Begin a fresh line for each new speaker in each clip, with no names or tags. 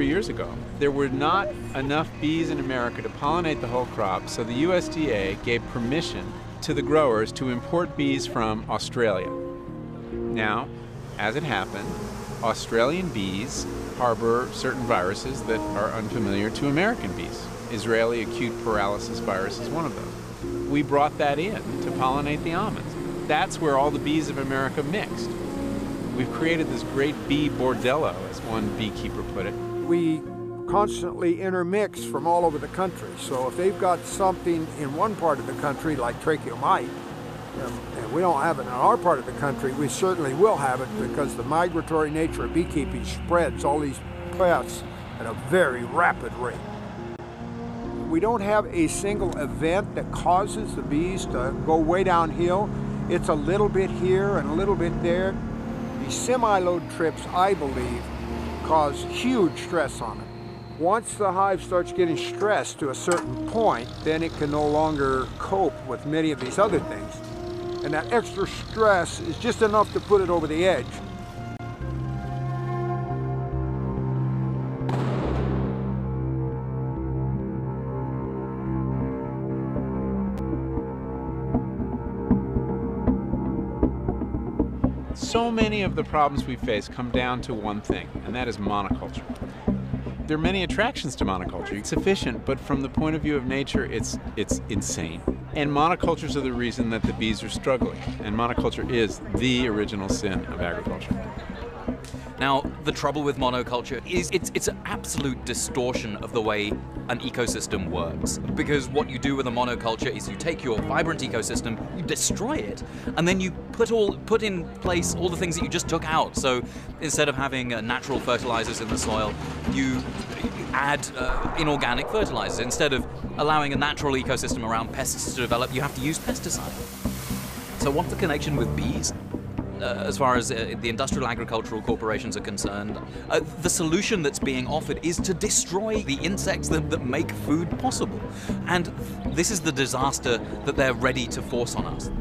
Years ago, there were not enough bees in America to pollinate the whole crop, so the USDA gave permission to the growers to import bees from Australia. Now, as it happened, Australian bees harbor certain viruses that are unfamiliar to American bees. Israeli acute paralysis virus is one of those. We brought that in to pollinate the almonds. That's where all the bees of America mixed. We've created this great bee bordello, as one beekeeper put it.
We constantly intermix from all over the country. So if they've got something in one part of the country, like tracheomite, and we don't have it in our part of the country, we certainly will have it because the migratory nature of beekeeping spreads all these pests at a very rapid rate. We don't have a single event that causes the bees to go way downhill. It's a little bit here and a little bit there. These semi-load trips, I believe, cause huge stress on it. Once the hive starts getting stressed to a certain point, then it can no longer cope with many of these other things. And that extra stress is just enough to put it over the edge.
So many of the problems we face come down to one thing, and that is monoculture. There are many attractions to monoculture. It's efficient, but from the point of view of nature, it's insane. And monocultures are the reason that the bees are struggling. And monoculture is the original sin of agriculture.
Now, the trouble with monoculture is it's an absolute distortion of the way an ecosystem works. Because what you do with a monoculture is you take your vibrant ecosystem, you destroy it, and then you put in place all the things that you just took out. So instead of having natural fertilizers in the soil, you add inorganic fertilizers. Instead of allowing a natural ecosystem around pests to develop, you have to use pesticide. So what's the connection with bees? As far as the industrial agricultural corporations are concerned, the solution that's being offered is to destroy the insects that make food possible. And this is the disaster that they're ready to force on us.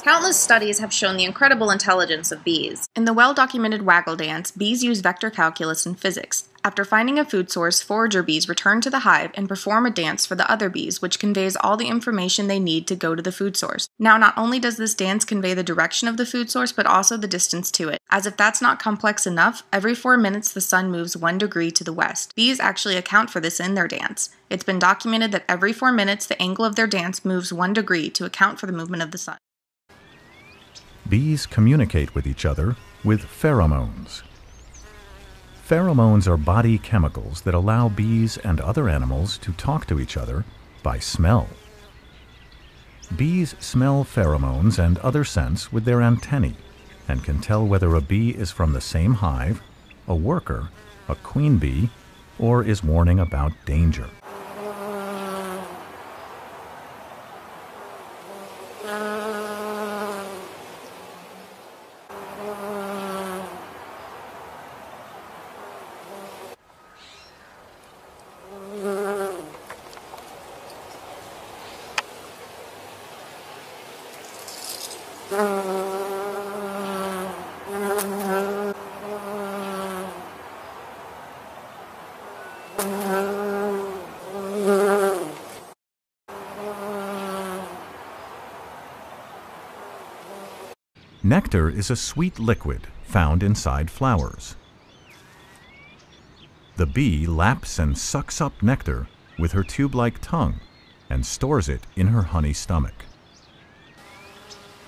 Countless studies have shown the incredible intelligence of bees. In the well-documented waggle dance, bees use vector calculus and physics. After finding a food source, forager bees return to the hive and perform a dance for the other bees, which conveys all the information they need to go to the food source. Now, not only does this dance convey the direction of the food source, but also the distance to it. As if that's not complex enough, every 4 minutes the sun moves 1 degree to the west. Bees actually account for this in their dance. It's been documented that every 4 minutes the angle of their dance moves 1 degree to account for the movement of the sun.
Bees communicate with each other with pheromones. Pheromones are body chemicals that allow bees and other animals to talk to each other by smell. Bees smell pheromones and other scents with their antennae and can tell whether a bee is from the same hive, a worker, a queen bee, or is warning about danger. Nectar is a sweet liquid found inside flowers. The bee laps and sucks up nectar with her tube-like tongue and stores it in her honey stomach.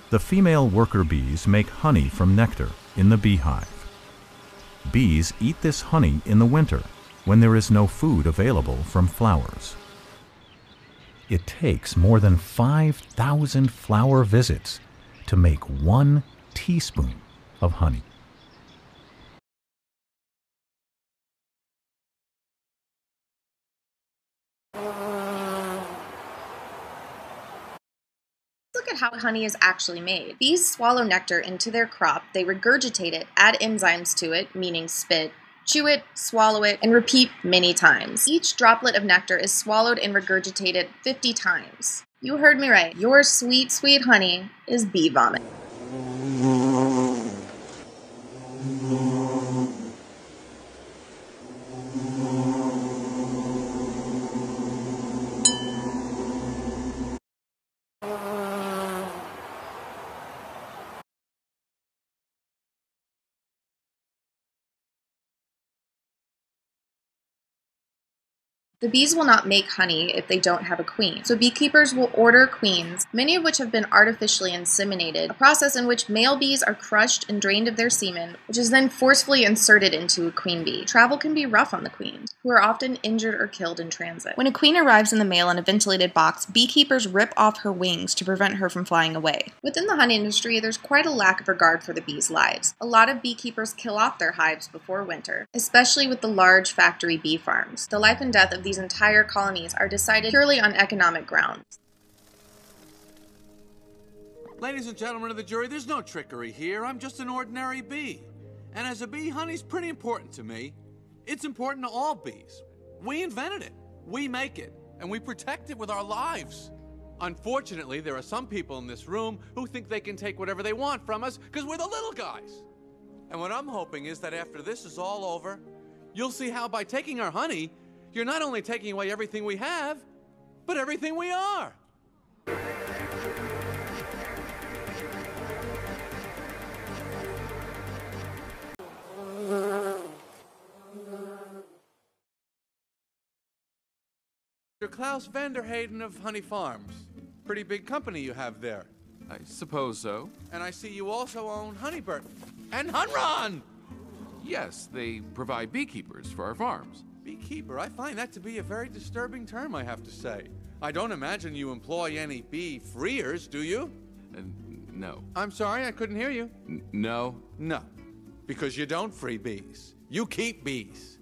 The female worker bees make honey from nectar in the beehive. Bees eat this honey in the winter when there is no food available from flowers. It takes more than 5,000 flower visits to make 1 teaspoon of honey.
how honey is actually made. Bees swallow nectar into their crop, they regurgitate it, add enzymes to it, meaning spit, chew it, swallow it, and repeat many times. Each droplet of nectar is swallowed and regurgitated 50 times. You heard me right. Your sweet, sweet honey is bee vomit. The bees will not make honey if they don't have a queen, so beekeepers will order queens, many of which have been artificially inseminated, a process in which male bees are crushed and drained of their semen, which is then forcefully inserted into a queen bee. Travel can be rough on the queens, who are often injured or killed in transit. When a queen arrives in the mail in a ventilated box, beekeepers rip off her wings to prevent her from flying away. Within the honey industry, there's quite a lack of regard for the bees' lives. A lot of beekeepers kill off their hives before winter, especially with the large factory bee farms. The life and death of these entire colonies are decided purely on economic grounds.
Ladies and gentlemen of the jury, there's no trickery here. I'm just an ordinary bee. And as a bee, honey's pretty important to me. It's important to all bees. We invented it, we make it, and we protect it with our lives. Unfortunately, there are some people in this room who think they can take whatever they want from us because we're the little guys. And what I'm hoping is that after this is all over, you'll see how by taking our honey, you're not only taking away everything we have, but everything we are. You're Klaus Vanderheyden of Honey Farms. Pretty big company you have there.
I suppose so.
And I see you also own Honeyburton and Hunron!
Yes, they provide beekeepers for our farms.
Beekeeper, I find that to be a very disturbing term, I have to say. I don't imagine you employ any bee freers, do you?
No.
I'm sorry, I couldn't hear you.
No.
No, because you don't free bees. You keep bees.